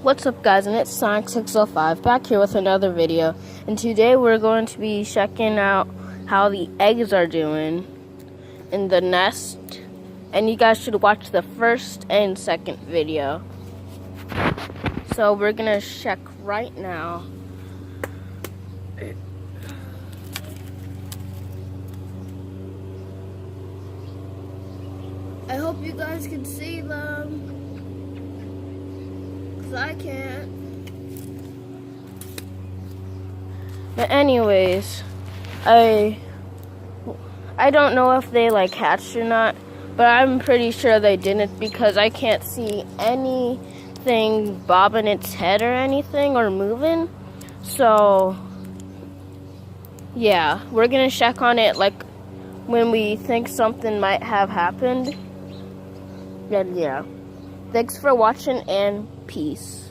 What's up, guys, and it's Sonic605 back here with another video, and today we're going to be checking out how the eggs are doing in the nest, and you guys should watch the first and second video. So we're gonna check right now. I hope you guys can see them. I can't. But anyways, I don't know if they hatched or not, but I'm pretty sure they didn't because I can't see anything bobbing its head or anything or moving. So yeah, we're gonna check on it when we think something might have happened. And yeah. Thanks for watching and peace.